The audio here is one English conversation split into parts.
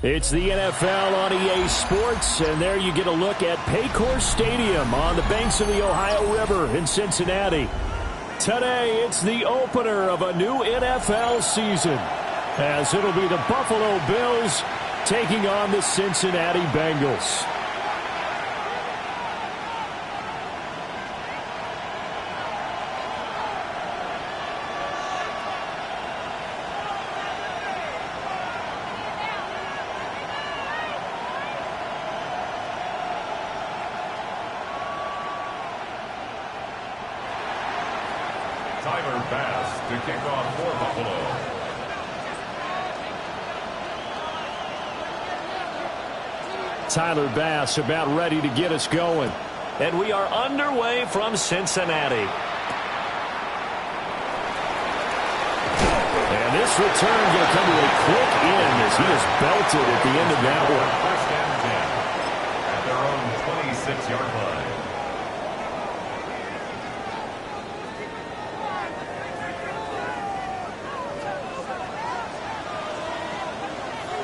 It's the NFL on EA Sports, and there you get a look at Paycor Stadium on the banks of the Ohio River in Cincinnati. Today, it's the opener of a new NFL season, as it'll be the Buffalo Bills taking on the Cincinnati Bengals. To kick off for Buffalo. Tyler Bass about ready to get us going. And we are underway from Cincinnati. And this return going to come to a quick end as he is belted at the end of that one. First and 10 at their own 26-yard line.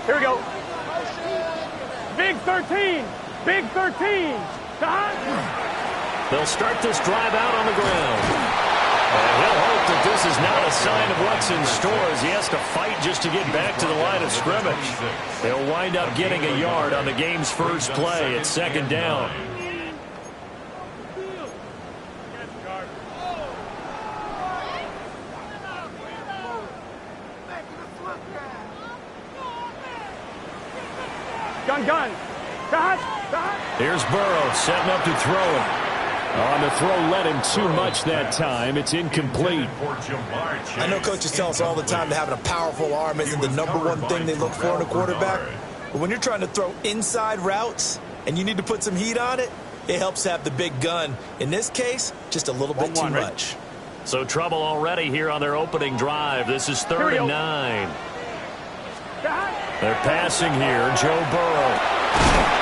Here we go. Big 13. Big 13. They'll start this drive out on the ground. And he'll hope that this is not a sign of what's in store as he has to fight just to get back to the line of scrimmage. They'll wind up getting a yard on the game's first play at second down. Gun. Here's Burrow setting up to throw it. On the throw, led him too much that time. It's incomplete. I know coaches tell us all the time that having a powerful arm isn't the #1 thing they look for in a quarterback. But when you're trying to throw inside routes and you need to put some heat on it, it helps to have the big gun. In this case, just a little bit too much. So trouble already here on their opening drive. This is 3rd and 9. They're passing here. Joe Burrow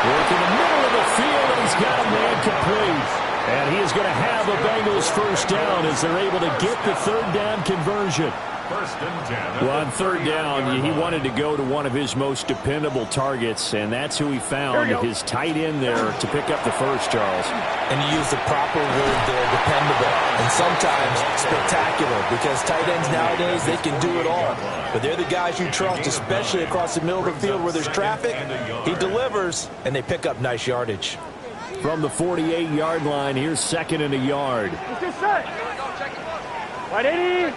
working the middle of the field, and he's got a man complete. And he is going to have a Bengals first down as they're able to get the 3rd down conversion. First and 10. Well, on 3rd down, he wanted to go to one of his most dependable targets, and that's who he found, his tight end there, to pick up the first, Charles. And you use the proper word there, dependable, and sometimes spectacular, because tight ends nowadays, they can do it all. But they're the guys you trust, especially across the middle of the field where there's traffic. He delivers, and they pick up nice yardage. From the 48-yard line, here's 2nd and a yard. Right, 80.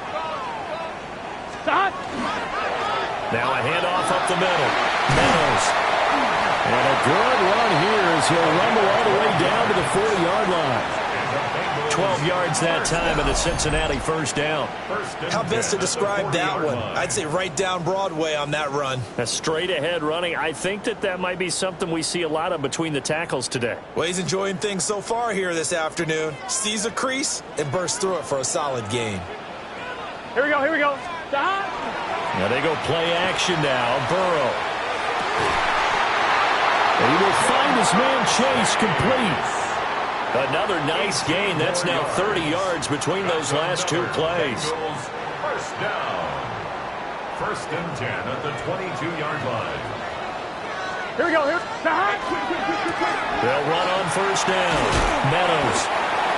Now a handoff up the middle. Meadows. And a good run here as he'll rumble all the way down to the 40-yard line. 12 yards that time and a Cincinnati first down. How best to describe that one? I'd say right down Broadway on that run. A straight-ahead running. I think that might be something we see a lot of between the tackles today. Well, he's enjoying things so far here this afternoon. Sees a crease and bursts through it for a solid gain. Here we go. Now they go play action now. Burrow. And he will find his man Chase complete. Another nice gain. That's now 30 yards between those last two plays. First down. First and 10 at the 22-yard line. Here we go. They'll run on first down. Meadows.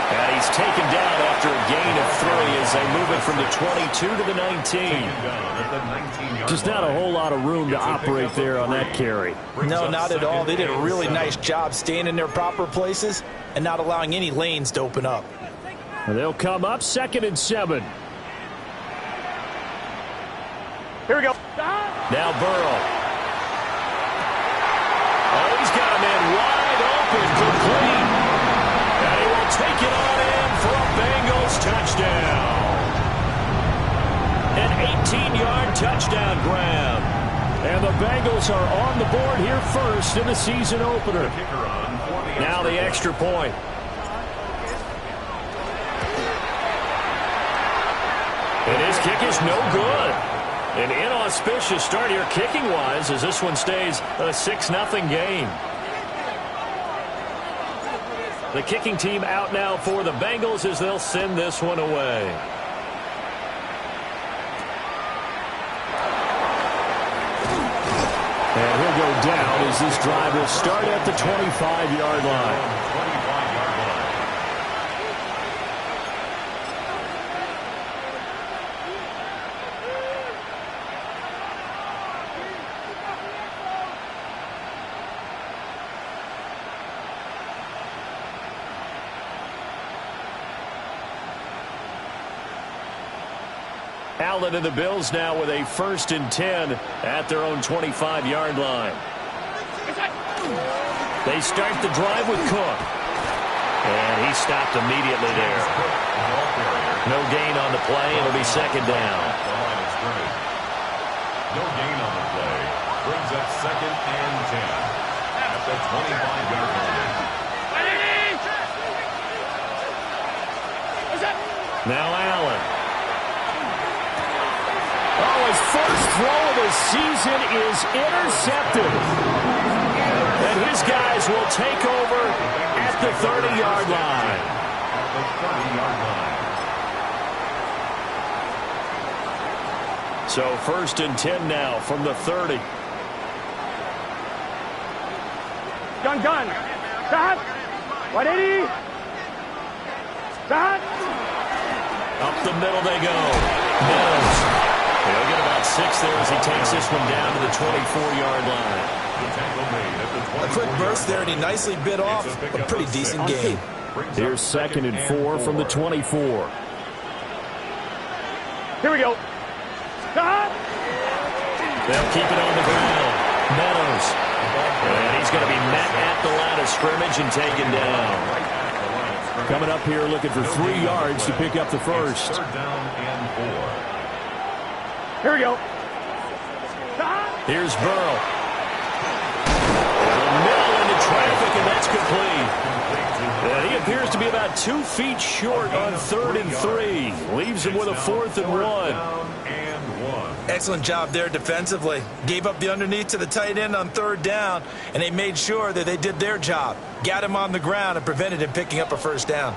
And he's taken down after a gain of 3 as they move it from the 22 to the 19. Just not a whole lot of room to operate there on that carry. No, not at all. They did a really nice job staying in their proper places and not allowing any lanes to open up. And they'll come up 2nd and 7. Here we go. Now Burrow. Oh, he's got a man wide open, complete. And he will take it on in for a Bengals touchdown. An 18-yard touchdown grab. And the Bengals are on the board here first in the season opener. Now the extra point. And his kick is no good. An inauspicious start here kicking-wise as this one stays a 6-0 game. The kicking team out now for the Bengals as they'll send this one away. And he'll go down as this drive will start at the 25-yard line. Allen and the Bills now with a 1st and 10 at their own 25-yard line. They start the drive with Cook. And he stopped immediately there. No gain on the play. It'll be 2nd down. No gain on the play. Brings up 2nd and 10 at the 25-yard line. Now Allen. Oh, his first throw of the season is intercepted. And his guys will take over at the 30-yard line. At the 30-yard line. So 1st and 10 now from the 30. Gun. Stop. 180. Stop. Up the middle they go. Mills. He'll get about 6 there as he takes this one down to the 24-yard line. A quick burst there, and he nicely bit off a pretty decent gain. Here's 2nd and 4 from the 24. Here we go. Stop. They'll keep it on the ground. Meadows. And he's going to be met at the line of scrimmage and taken down. Coming up here looking for 3 yards to pick up the first. 3rd down and 4. Here we go. Here's Burrow. The middle into traffic, and that's complete. And he appears to be about 2 feet short on 3rd and 3. Leaves him with a 4th and 1. Excellent job there defensively. Gave up the underneath to the tight end on 3rd down, and they made sure that they did their job. Got him on the ground and prevented him picking up a 1st down.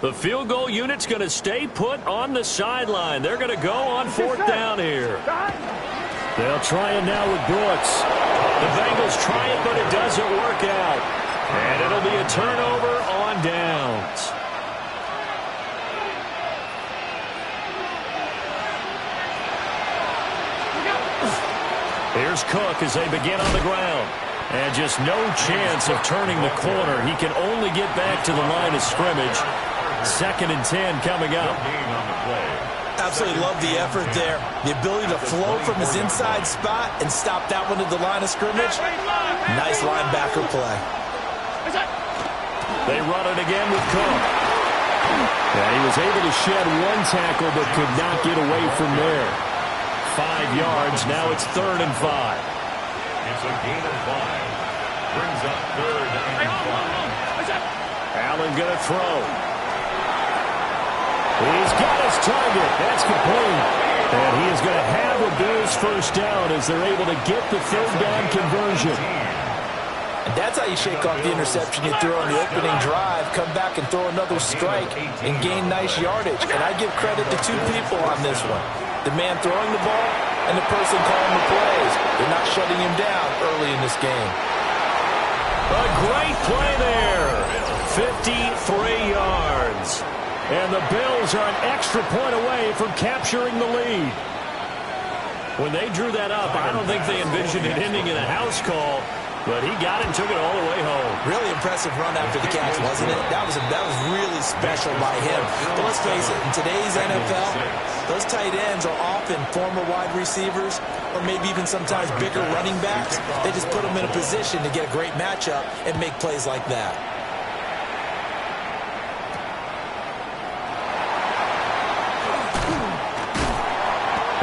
The field goal unit's going to stay put on the sideline. They're going to go on 4th down here. They'll try it now with Brooks. The Bengals try it, but it doesn't work out. And it'll be a turnover on downs. Here's Cook as they begin on the ground. And just no chance of turning the corner. He can only get back to the line of scrimmage. 2nd and 10 coming up. Absolutely love the effort there. The ability to flow from his inside spot and stop that one to the line of scrimmage. Nice linebacker play. They run it again with Cook. Yeah, he was able to shed 1 tackle but could not get away from there. 5 yards. Now it's 3rd and 5. It's a gain of 5. Brings up 3rd and 5. Allen going to throw. He's got his target. That's complete. And he is going to have a Bills 1st down as they're able to get the 3rd down conversion. And that's how you shake off the interception you threw on the opening drive, come back and throw another strike and gain nice yardage. And I give credit to 2 people on this one. The man throwing the ball and the person calling the plays. They're not shutting him down early in this game. A great play there. 53 yards. And the Bills are an extra point away from capturing the lead. When they drew that up, I don't think they envisioned it ending in a house call, but he got it and took it all the way home. Really impressive run after the catch, wasn't it? That was really special by him. But let's face it, in today's NFL, those tight ends are often former wide receivers or maybe even sometimes bigger running backs. They just put them in a position to get a great matchup and make plays like that.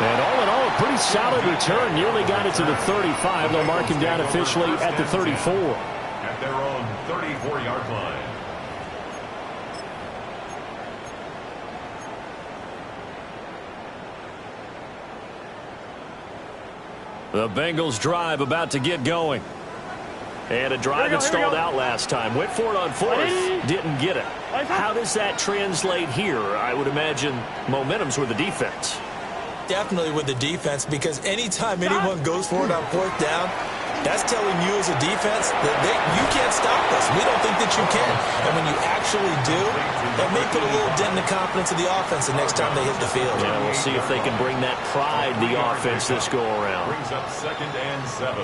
And all in all, a pretty solid return. Nearly got it to the 35. They'll mark him down officially at the 34. At their own 34-yard line. The Bengals drive about to get going. And a drive that stalled out last time. Went for it on 4th. Didn't get it. How does that translate here? I would imagine momentum's with the defense. definitely with the defense, because anytime anyone goes for it on fourth down, that's telling you as a defense that you can't stop us. We don't think that you can. And when you actually do, that may put a little dent in the confidence of the offense the next time they hit the field. Yeah, we'll see if they can bring that pride to the offense this go-around. Brings up 2nd and 7.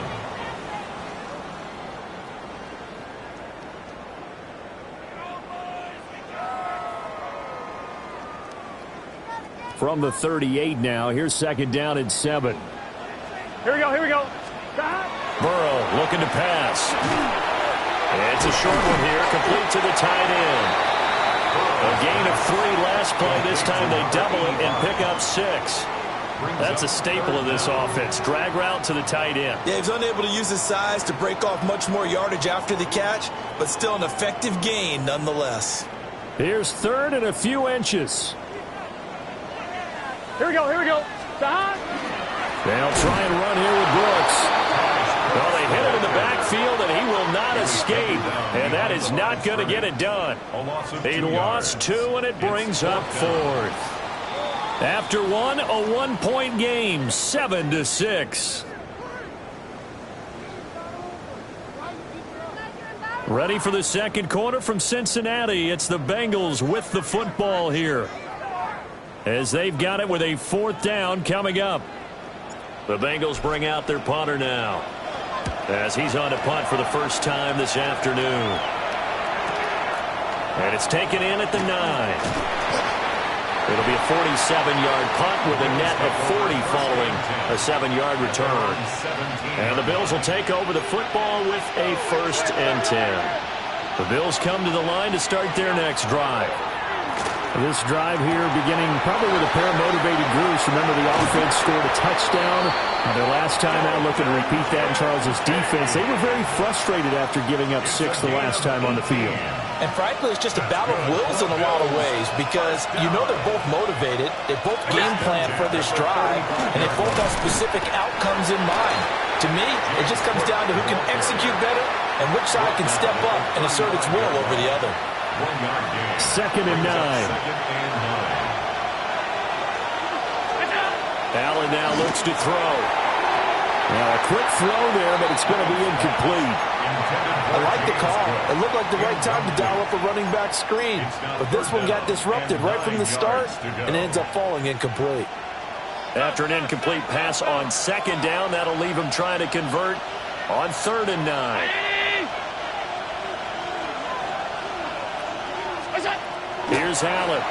From the 38 now, here's 2nd down and 7. Here we go, here we go. Burrow looking to pass. It's a short one here, complete to the tight end. A gain of 3 last play. This time they double it and pick up 6. That's a staple of this offense. Drag route to the tight end. Yeah, he's unable to use his size to break off much more yardage after the catch, but still an effective gain nonetheless. Here's 3rd and a few inches. Here we go, here we go. They'll try and run here with Brooks. Well, they hit him in the backfield, and he will not escape. And that is not going to get it done. He lost 2, and it brings up 4th. After one, a 1-point game, 7-6. Ready for the second quarter from Cincinnati. It's the Bengals with the football here, as they've got it with a 4th down coming up. The Bengals bring out their punter now, as he's on to punt for the first time this afternoon. And it's taken in at the 9. It'll be a 47-yard punt with a net of 40 following a 7-yard return. And the Bills will take over the football with a 1st and 10. The Bills come to the line to start their next drive. This drive here beginning probably with a pair of motivated groups. Remember, the offense scored a touchdown. Their last time out, looking to repeat that in Charles' defense. They were very frustrated after giving up 6 the last time on the field. And frankly, it's just a battle of wills in a lot of ways, because you know they're both motivated. They both game plan for this drive, and they both have specific outcomes in mind. To me, it just comes down to who can execute better and which side can step up and assert its will over the other. 2nd and 9. Allen now looks to throw. Now a quick throw there, but it's going to be incomplete. I like the call. It looked like the right time to dial up a running back screen, but this one got disrupted right from the start and ends up falling incomplete. After an incomplete pass on 2nd down, that'll leave him trying to convert on 3rd and 9. Here's Allen.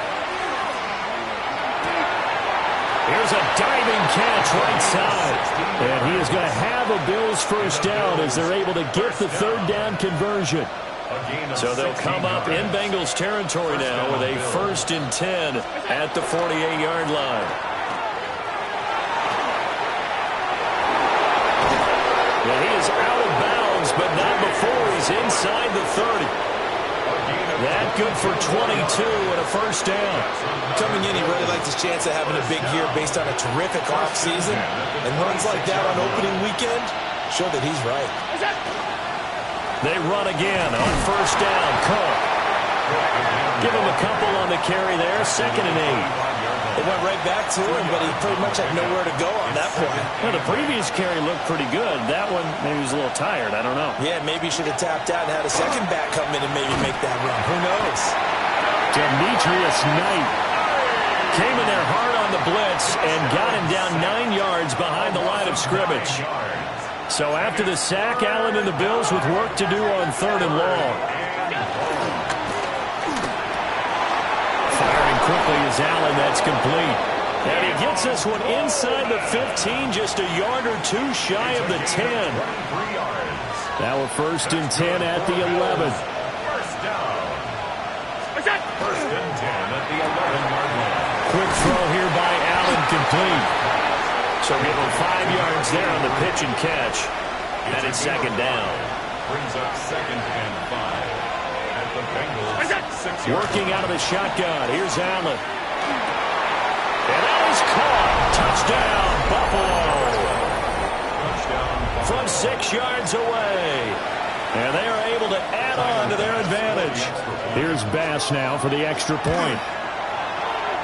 Here's a diving catch right side. And he is going to have a Bills 1st down as they're able to get the 3rd down conversion. So they'll come up in Bengals territory now with a 1st and 10 at the 48-yard line. Well, he is out of bounds, but not before he's inside the 30. That good for 22 and a 1st down. Coming in, he really liked his chance of having a big year based on a terrific offseason. And runs like that on opening weekend show that he's right. They run again on 1st down. Cook. Give him a couple on the carry there. 2nd and 8. It went right back to him, but he pretty much had nowhere to go on that point. Well, the previous carry looked pretty good. That one, maybe he was a little tired. I don't know. Yeah, maybe he should have tapped out and had a second back come in and maybe make that run. Who knows? Demetrius Knight came in there hard on the blitz and got him down 9 yards behind the line of scrimmage. So after the sack, Allen and the Bills with work to do on 3rd and long. Firing quickly is Allen. That's complete. And he gets this one inside the 15, just a yard or 2 shy of the 10. Now a 1st and 10 at the 11. 1st and 10 at the 11-yard line. Quick throw here by Allen, complete. So give him 5 yards there on the pitch and catch. And it's 2nd down. Brings up 2nd and 5 at the Bengals 6-yard line. Working out of the shotgun. Here's Allen. And that is caught. Touchdown, Buffalo. From 6 yards away. And they are able to add on to their advantage. Here's Bass now for the extra point.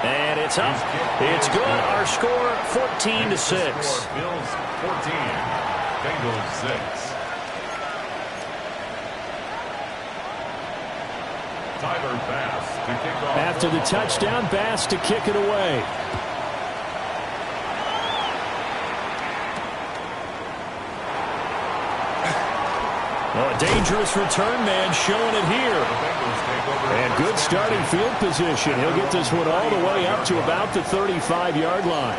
And it's up. It's good. Our score, 14-6. Bills 14, Bengals 6. Tyler Bass to kick off. After the touchdown, Bass to kick it away. Oh, a dangerous return man showing it here. And good starting field position. He'll get this one all the way up to about the 35-yard line.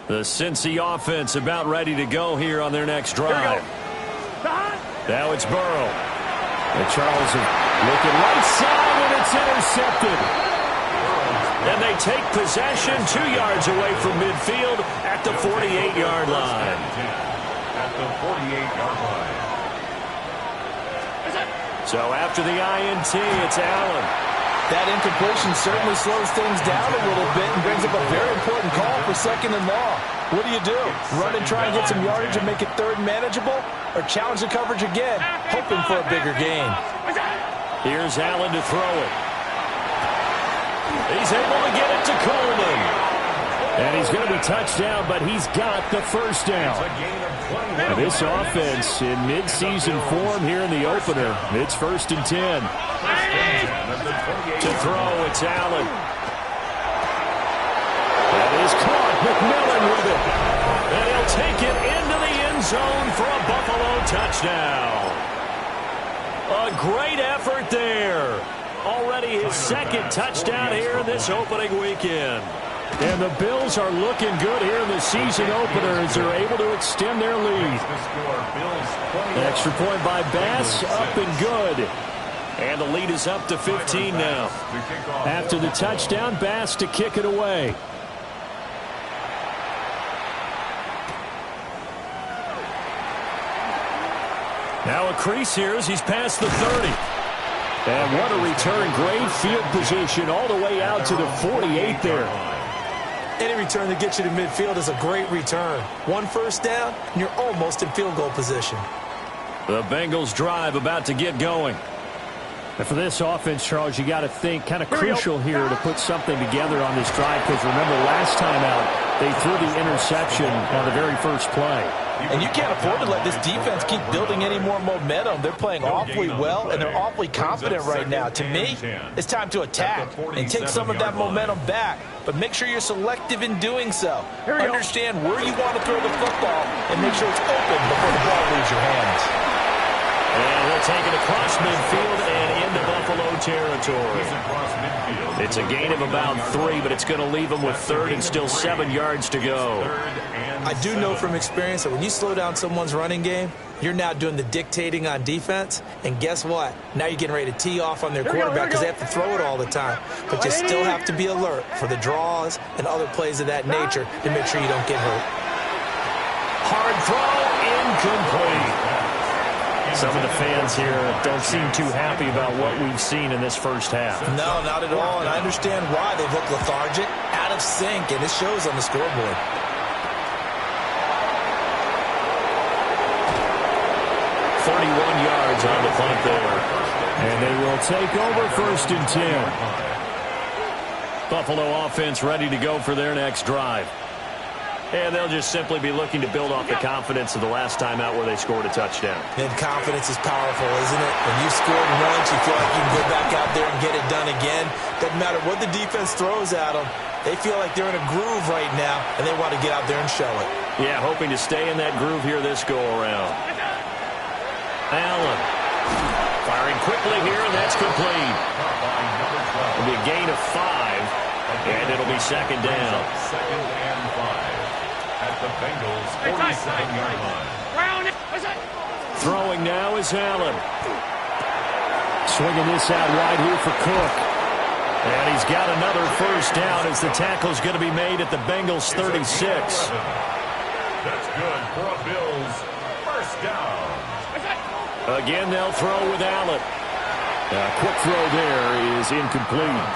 The Cincy offense about ready to go here on their next drive. Now it's Burrow. And Charles looking right side, and it's intercepted. And they take possession 2 yards away from midfield at the 48-yard line. At the 48-yard line. So after the INT, it's Allen. That incompletion certainly slows things down a little bit and brings up a very important call for second and long. What do? Run and try and get some yardage and make it third and manageable? Or challenge the coverage again, hoping for a bigger gain? Here's Allen to throw it. He's able to get it to Coleman. And he's going to be touched down, but he's got the first down. Now this offense in midseason form here in the opener. It's 1st and 10. To throw, it's Allen. That is caught. McMillan with it. And he'll take it into the end zone for a Buffalo touchdown. A great effort there. Already his second touchdown here in this opening weekend. And the Bills are looking good here in the season opener as they're able to extend their lead. Extra point by Bass, up and good. And the lead is up to 15 now. After the touchdown, Bass to kick it away. Now a crease here as he's past the 30. And what a return. Great field position all the way out to the 48 there. Any return that gets you to midfield is a great return. 1 first down, and you're almost in field goal position. The Bengals drive about to get going. And for this offense, Charles, you got to think kind of crucial here to put something together on this drive because remember last time out, they threw the interception on the very first play. And you can't afford to let this defense keep building any more momentum. They're playing awfully well, and they're awfully confident right now. To me, it's time to attack and take some of that momentum back. But make sure you're selective in doing so. Understand where you want to throw the football and make sure it's open before the ball leaves your hands. And they'll take it across midfield and into Buffalo territory. It's a gain of about 3, but it's going to leave them with 3rd and still 7 yards to go. I do know from experience that when you slow down someone's running game, you're now doing the dictating on defense. And guess what? Now you're getting ready to tee off on their quarterback because they have to throw it all the time. But you still have to be alert for the draws and other plays of that nature to make sure you don't get hurt. Hard throw, incomplete. Some of the fans here don't seem too happy about what we've seen in this first half. No, not at all, and I understand why. They look lethargic, out of sync, and it shows on the scoreboard. Yards on the punt there. And they will take over 1st and 10. Buffalo offense ready to go for their next drive. And they'll just simply be looking to build off the confidence of the last time out where they scored a touchdown. And confidence is powerful, isn't it? When you scored once, you feel like you can go back out there and get it done again. Doesn't matter what the defense throws at them. They feel like they're in a groove right now, and they want to get out there and show it. Yeah, hoping to stay in that groove here this go-around. Allen firing quickly here, and that's complete. It'll be a gain of 5, and it'll be 2nd down. 2nd and 5 at the Bengals 47-yard line. Throwing now is Allen. Swinging this out wide here for Cook. And he's got another first down as the tackle's going to be made at the Bengals 36. That's good for a Bills first down. Again, they'll throw with Allen. A quick throw there is incomplete.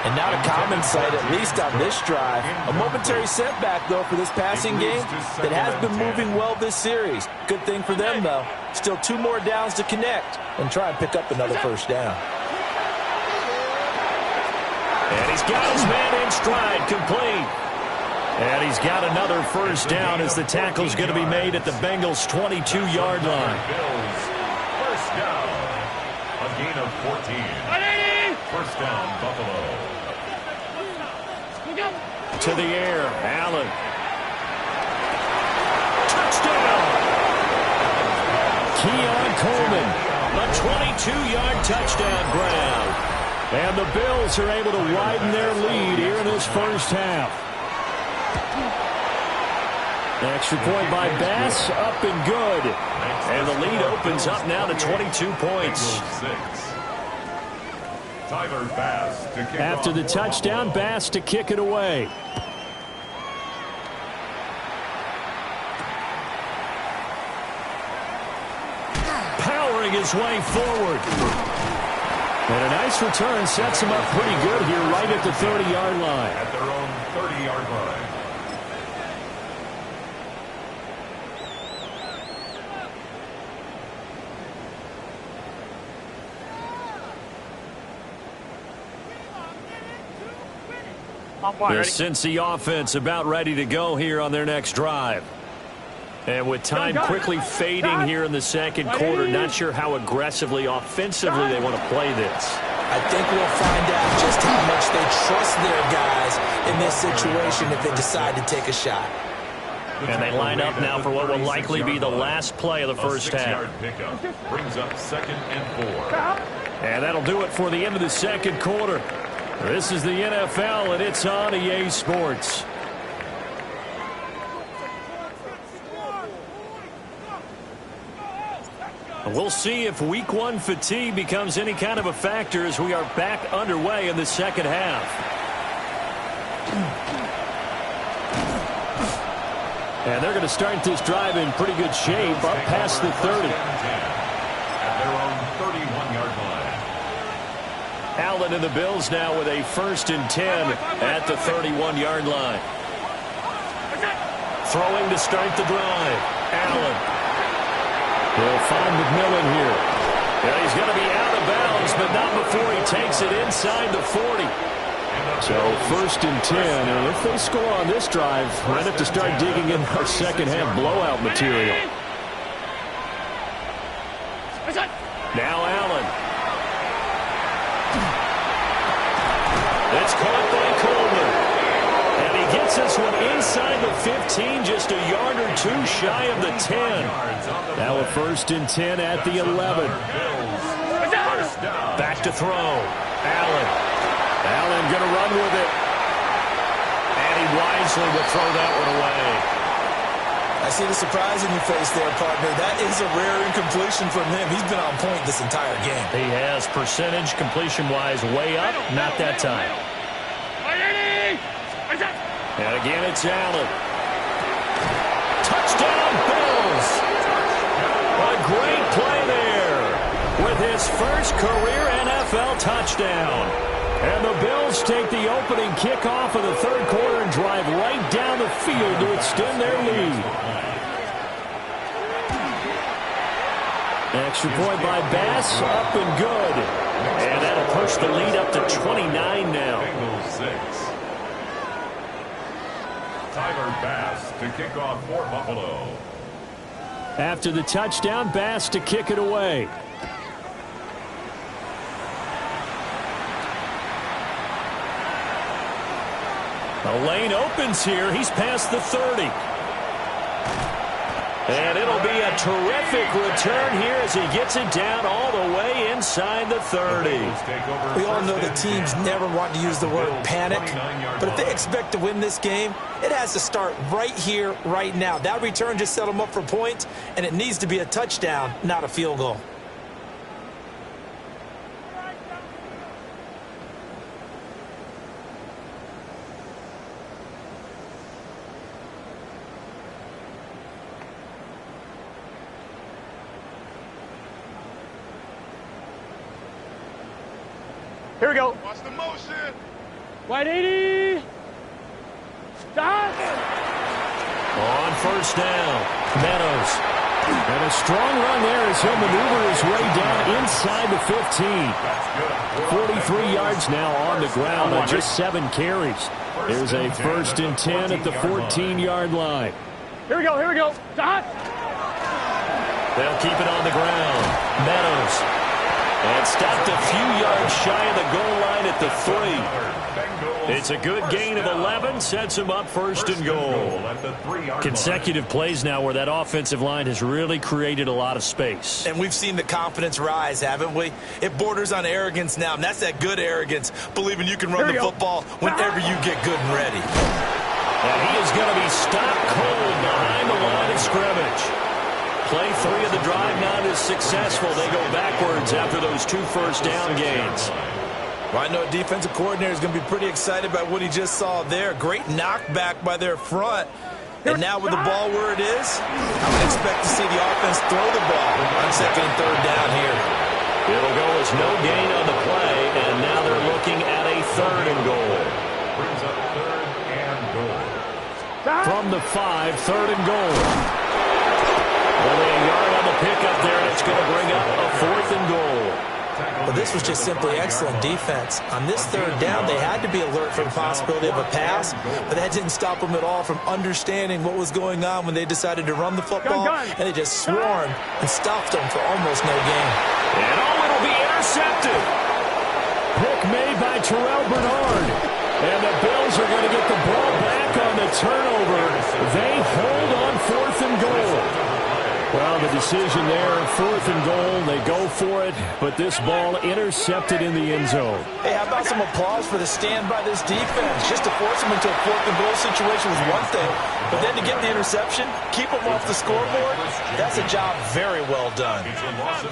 And not a common sight, at least on this drive. A momentary setback, though, for this passing game that has been moving well this series. Good thing for them, though. Still 2 more downs to connect and try and pick up another first down. And he's got his man in stride, complete. And he's got another first down as the tackle's going to be made at the Bengals' 22-yard line. First down. A gain of 14. First down, Buffalo. To the air, Allen. Touchdown! Keon Coleman, a 22-yard touchdown grab. And the Bills are able to widen their lead here in this first half. Extra point by Bass, up and good. And the lead opens up now to 22 points. After the touchdown, Bass to kick it away. Powering his way forward. And a nice return sets him up pretty good here right at the 30-yard line. At their own 30-yard line. The Cincy offense about ready to go here on their next drive. And with time quickly fading here in the second quarter, not sure how aggressively, offensively they want to play this. I think we'll find out just how much they trust their guys in this situation if they decide to take a shot. And they line up now for what will likely be the last play of the first half. Brings up 2nd and 4. And that'll do it for the end of the second quarter. This is the NFL, and it's on EA Sports. We'll see if Week 1 fatigue becomes any kind of a factor as we are back underway in the second half. And they're going to start this drive in pretty good shape, up past the 30. At their own 31-yard line. Allen and the Bills now with a 1st and 10 at the 31-yard line. Throwing to start the drive. Allen. He'll find McMillan here. Yeah, he's going to be out of bounds, but not before he takes it inside the 40. So 1st and 10, and if they score on this drive, might have to start digging in our second half blowout material. Now Allen. It's caught by Coleman. And he gets this one inside the 15, just a yard or 2 shy of the 10. Now a 1st and 10 at the 11. Back to throw. Allen. Allen going to run with it. And he wisely will throw that one away. I see the surprise in your face there, partner. That is a rare incompletion from him. He's been on point this entire game. He has, percentage completion-wise way up, not that time. And again, it's Allen. Touchdown, Bills! A great play there with his first career NFL touchdown. And the Bills take the opening kickoff of the third quarter and drive right down the field to extend their lead. Extra point by Bass, up and good. And that'll push the lead up to 29 now. Tyler Bass to kick off for Buffalo. After the touchdown, Bass to kick it away. The lane opens here. He's past the 30. And it'll be a terrific return here as he gets it down all the way inside the 30. We all know that teams never want to use the word panic, but if they expect to win this game, it has to start right here, right now. That return just set them up for points, and it needs to be a touchdown, not a field goal. Here we go. Watch the motion. Wide 80. Dot. On first down, Meadows. And a strong run there as he'll maneuver his way down inside the 15. 43 yards now on the ground on just 7 carries. There's a 1st and 10 at the 14-yard line. Here we go. Here we go. Dot. They'll keep it on the ground. Meadows. And stopped a few yards shy of the goal line at the 3. It's a good gain of 11, sets him up 1st and goal. Consecutive plays now where that offensive line has really created a lot of space. And we've seen the confidence rise, haven't we? It borders on arrogance now, and that's that good arrogance, believing you can run the football whenever you get good and ready. And he is going to be stopped cold behind the line of scrimmage. Play 3 of the drive not as successful. They go backwards after those 2 first-down gains. Well, I know a defensive coordinator is going to be pretty excited by what he just saw there. Great knockback by their front. And now with the ball where it is, I would expect to see the offense throw the ball on 2nd and 3rd down here. It'll go as no gain on the play, and now they're looking at a 3rd and goal. Brings up 3rd and goal. From the 5, 3rd and goal. Only a yard on the pickup there, and it's going to bring up a 4th and goal. Well, this was just simply excellent defense. On this 3rd down, they had to be alert for the possibility of a pass, but that didn't stop them at all from understanding what was going on when they decided to run the football, and they just swarmed and stopped them for almost no gain. And it'll be intercepted. Pick made by Terrell Bernard. And the Bills are going to get the ball back on the turnover. They hold on 4th and goal. Well, the decision there, 4th and goal, they go for it, but this ball intercepted in the end zone. Hey, how about some applause for the stand by this defense? Just to force them into a 4th and goal situation was one thing, but then to get the interception, keep them off the scoreboard, that's a job very well done.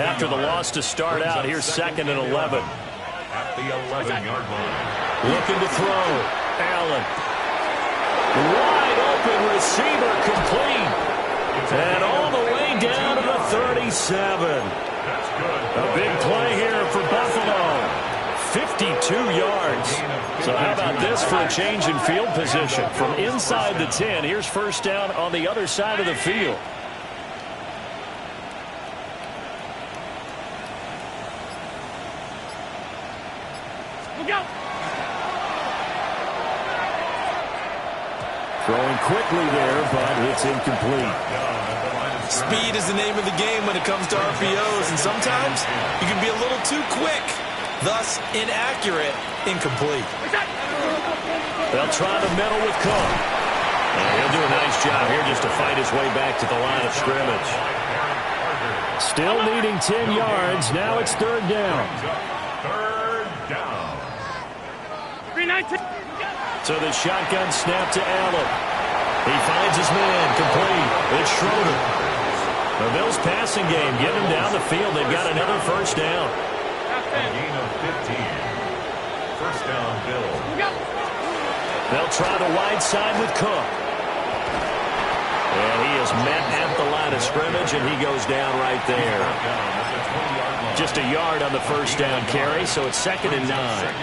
After the loss to start out, here's 2nd and 11. At the 11-yard line. Looking to throw. Allen. Wide open receiver complete. And all the way down to the 37. A big play here for Buffalo. 52 yards. So how about this for a change in field position? From inside the 10, here's 1st down on the other side of the field. Look out. Throwing quickly there, but it's incomplete. Speed is the name of the game when it comes to RPOs, and sometimes you can be a little too quick, thus inaccurate, incomplete. They'll try the middle with Cook. And he'll do a nice job here just to fight his way back to the line of scrimmage. Still needing 10 yards. Now it's 3rd down. 3rd down. 319. So the shotgun snap to Allen. He finds his man complete. It's Schroeder. The Bills passing game, get him down the field. They've got another 1st down. A gain of 15. 1st down, Bills. They'll try the wide side with Cook. And he is met at the line of scrimmage, and he goes down right there. Just a yard on the 1st down carry, so it's 2nd and 9.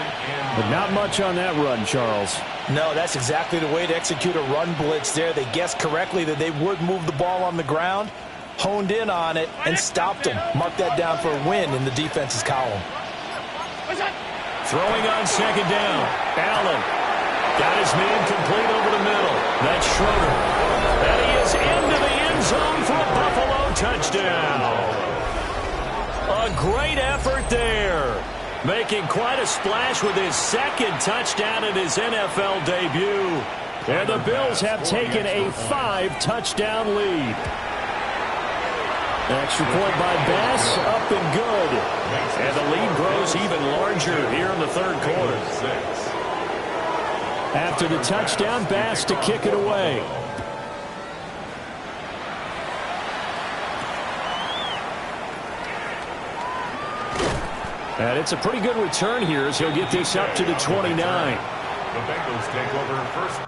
But not much on that run, Charles. No, that's exactly the way to execute a run blitz there. They guessed correctly that they would move the ball on the ground, honed in on it, and stopped them. Mark that down for a win in the defense's column. Throwing on 2nd down. Allen got his man complete over the middle. That's Schroeder. And he is into the end zone for a Buffalo touchdown. A great effort there. Making quite a splash with his 2nd touchdown in his NFL debut. And the Bills have taken a 5-touchdown lead. Extra point by Bass, up and good. And the lead grows even larger here in the 3rd quarter. After the touchdown, Bass to kick it away. And it's a pretty good return here as he'll get this up to the 29. The Bengals take over 1st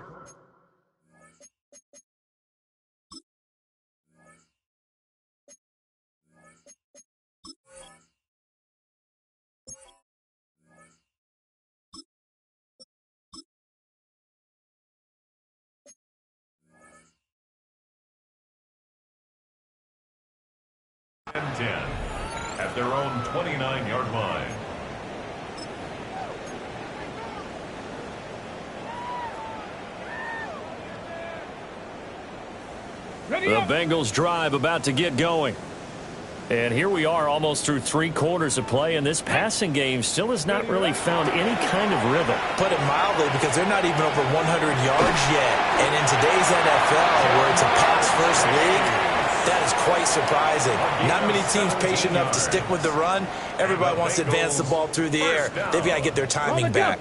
and 10 at their own 29-yard line. The Bengals drive about to get going. And here we are almost through 3 quarters of play, and this passing game still has not really found any kind of rhythm. Put it mildly, because they're not even over 100 yards yet. And in today's NFL, where it's a pass-first league, that is quite surprising. Not many teams patient enough to stick with the run. Everybody wants to advance the ball through the air. They've got to get their timing back.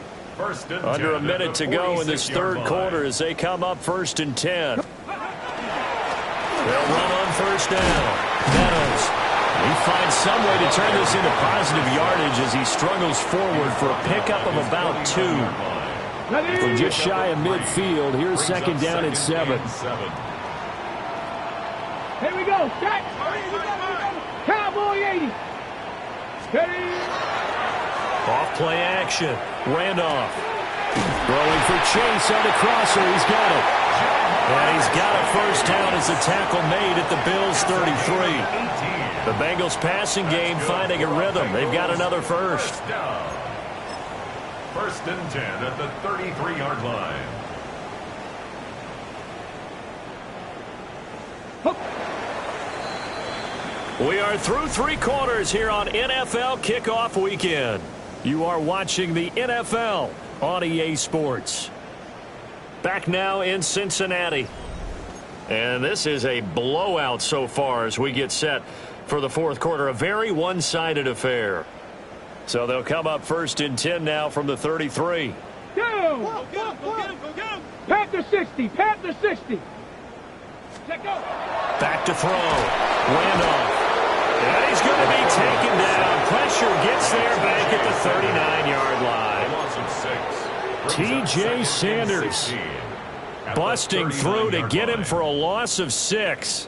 Under a minute to go in this third quarter as they come up 1st and 10. They'll run on 1st down. Meadows. He finds some way to turn this into positive yardage as he struggles forward for a pickup of about 2. From just shy of midfield, here's 2nd down and 7. Here we go. Set. Cowboy 80. Steady. Off play action. Randolph. Throwing for Chase on the crosser. He's got it. And he's got a 1st down as the tackle made at the Bills' 33. The Bengals passing game finding a rhythm. They've got another 1st. 1st and 10 at the 33-yard line. We are through 3 quarters here on NFL Kickoff Weekend. You are watching the NFL on EA Sports. Back now in Cincinnati. And this is a blowout so far as we get set for the 4th quarter. A very one-sided affair. So they'll come up 1st and 10 now from the 33. Go! Panther 60. Panther 60. Check go. Back to throw. Randolph. And he's going to be taken down. Pressure gets there back at the 39-yard line. Loss of 6. T.J. Sanders busting through to get him for a loss of 6.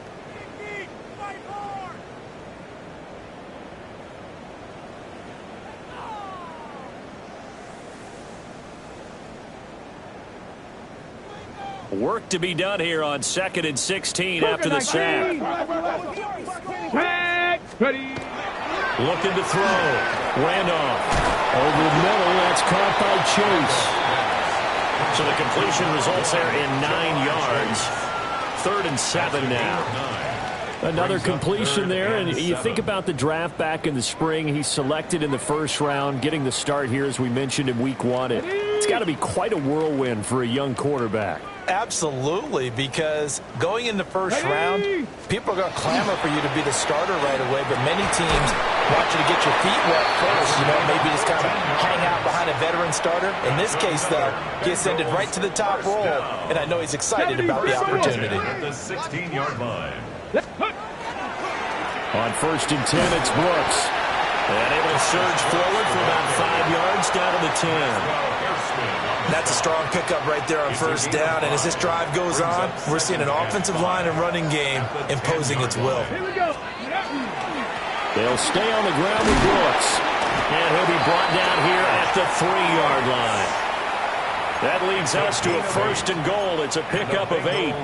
Work to be done here on 2nd and 16 after the sack. Ready. Looking to throw. Randolph. Over the middle, that's caught by Chase. So the completion results there in 9 yards. 3rd and 7 now. Another completion there, and you think about the draft back in the spring. He's selected in the 1st round, getting the start here, as we mentioned, in week 1. It's got to be quite a whirlwind for a young quarterback. Absolutely, because going in the 1st round, people are going to clamor for you to be the starter right away, but many teams want you to get your feet wet first, maybe just kind of hang out behind a veteran starter. In this case, though, he ascended right to the top roll, and I know he's excited about the opportunity. At the 16-yard line. On 1st and 10, it's Brooks. And able to surge forward for about 5 yards down to the 10. That's a strong pickup right there on 1st down, and as this drive goes on, we're seeing an offensive line and running game imposing its will. They'll stay on the ground with Brooks. And he'll be brought down here at the 3-yard line. That leads us to a 1st and goal. It's a pickup of 8.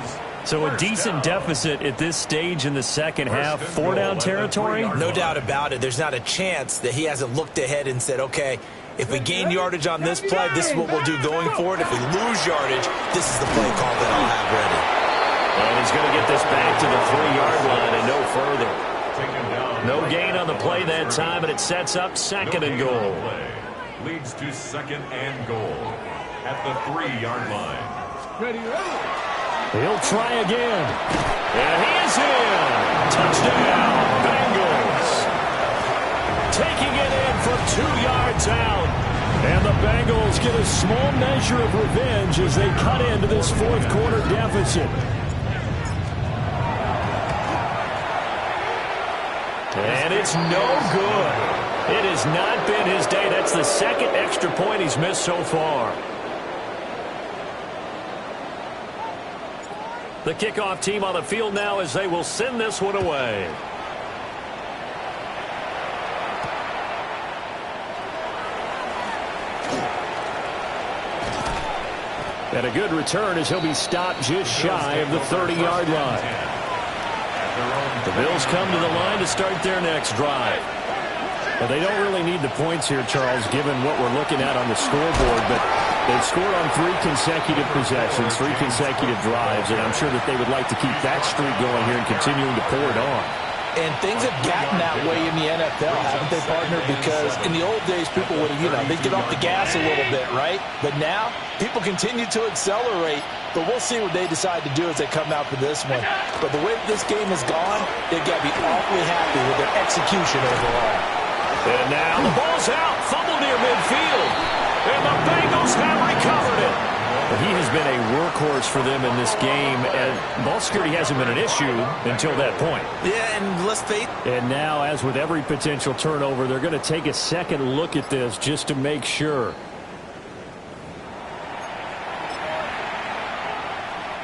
So a decent deficit at this stage in the 2nd half. 4-down territory? No doubt about it. There's not a chance that he hasn't looked ahead and said, okay, if we gain yardage on this play, this is what we'll do going forward. If we lose yardage, this is the play call that I'll have ready. And he's going to get this back to the 3-yard line and no further. No gain on the play that time, and it sets up 2nd and goal. Leads to 2nd and goal at the 3-yard line. He'll try again. And he is in. Touchdown, Bengals. Taking it in from 2 yards out. And the Bengals get a small measure of revenge as they cut into this 4th quarter deficit. And it's no good. It has not been his day. That's the 2nd extra point he's missed so far. The kickoff team on the field now as they will send this one away. And a good return as he'll be stopped just shy of the 30-yard line. At their own The Bills come to the line to start their next drive. Well, they don't really need the points here, Charles, given what we're looking at on the scoreboard, but they've scored on 3 consecutive possessions, 3 consecutive drives, and I'm sure that they would like to keep that streak going here and continuing to pour it on. And things have gotten that way in the NFL, haven't they, partner? Because in the old days, people would, they'd get off the gas a little bit, right? But now, people continue to accelerate, but we'll see what they decide to do as they come out for this one. But the way that this game has gone, they've got to be awfully happy with their execution overall. And now the ball's out, fumble near midfield, and the Bengals have recovered it. He has been a workhorse for them in this game, and ball security hasn't been an issue until that point. Yeah, and let's face it. And now, as with every potential turnover, they're going to take a second look at this just to make sure.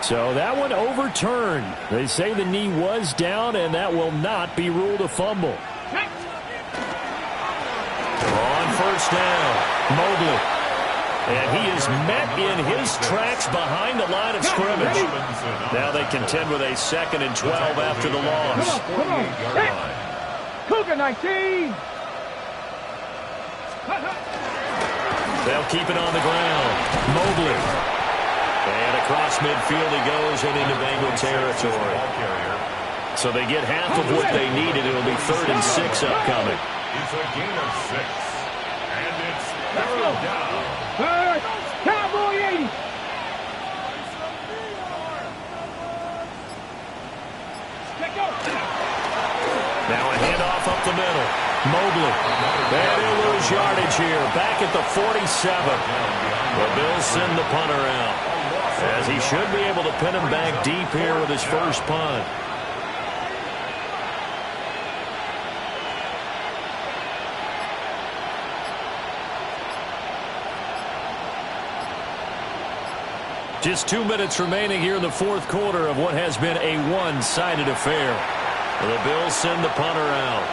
So that one overturned. They say the knee was down, and that will not be ruled a fumble. On first down, Mobley. And he is met in his tracks behind the line of scrimmage. Now they contend with a 2nd and 12 after the loss. Come on. Cougar 19. They'll keep it on the ground. Mobley. And across midfield he goes and into Bengal territory. So they get half of what they needed. It'll be 3rd and 6 upcoming. It's a gain of 6. And it's 3rd down. Cowboy 80. Now a handoff up the middle. Mobley. And he'll lose yardage here. Back at the 47. The Bills send the punter out, as he should be able to pin him back deep here with his first punt. Just 2 minutes remaining here in the 4th quarter of what has been a one-sided affair. The Bills send the punter out.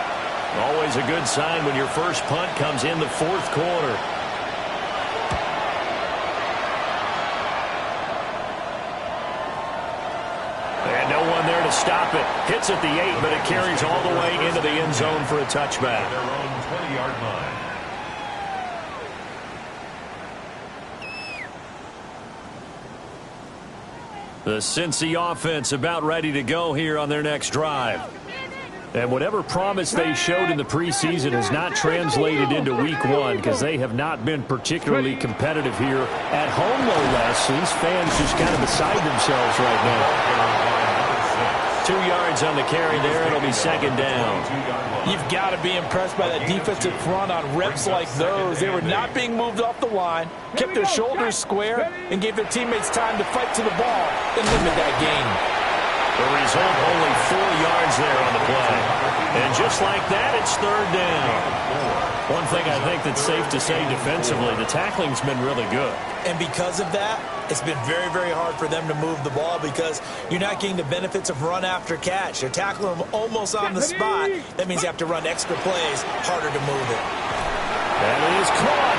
Always a good sign when your first punt comes in the 4th quarter. And no one there to stop it. Hits at the 8, but it carries all the way into the end zone for a touchback. Their own 20-yard line. The Cincy offense about ready to go here on their next drive. And whatever promise they showed in the preseason has not translated into week 1 because they have not been particularly competitive here at home, no less. These fans just kind of beside themselves right now. 2 yards on the carry there. It'll be 2nd down. You've got to be impressed by that defensive front on reps like those. They were not being moved off the line, kept their shoulders square, and gave their teammates time to fight to the ball and limit that gain. The result, only 4 yards there on the play. And just like that, it's 3rd down. One thing I think that's safe to say defensively, the tackling's been really good. And because of that, it's been very, very hard for them to move the ball because you're not getting the benefits of run after catch. They're tackling them almost on the spot. That means you have to run extra plays, harder to move it. And it is caught.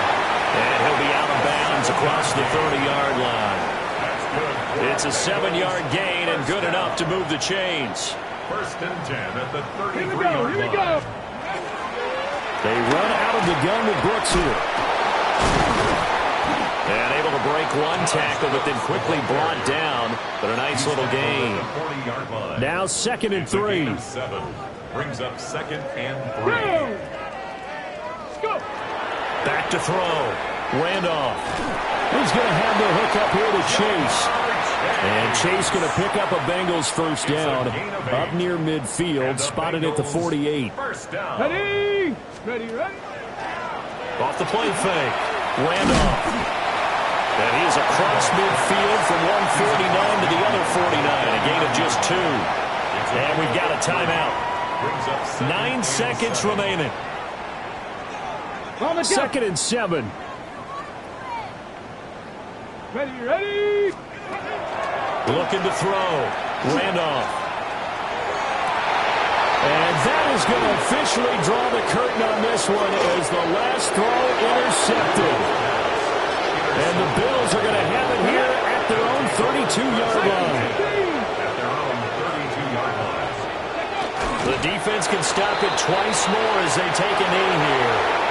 And he'll be out of bounds across the 30-yard line. It's a 7-yard gain and good enough to move the chains. 1st and 10 at the 33-yard line. They run out of the gun with Brooks here. And able to break one tackle, but then quickly brought down. But a nice little gain. Now 2nd and 3. 7 brings up 2nd and 3. Back to throw. Randolph. He's going to have the hook up here to Chase. And Chase going to pick up a Bengals first down up near midfield, spotted at the 48. First down. Ready? Off the play fake. Randolph. And he is across midfield from 149 to the other 49. A gain of just 2. And we've got a timeout. 9 seconds remaining. 2nd and 7. Ready? Looking to throw. Randolph. And that is going to officially draw the curtain on this one as the last throw intercepted. And the Bills are going to have it here at their own 32-yard line. The defense can stop it twice more as they take a knee here.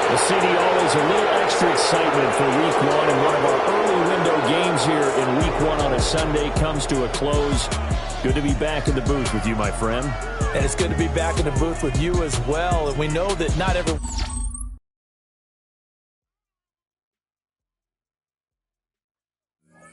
The CD always a little extra excitement for Week 1, and one of our early window games here in Week 1 on a Sunday comes to a close. Good to be back in the booth with you, my friend. And it's good to be back in the booth with you as well. And we know that not every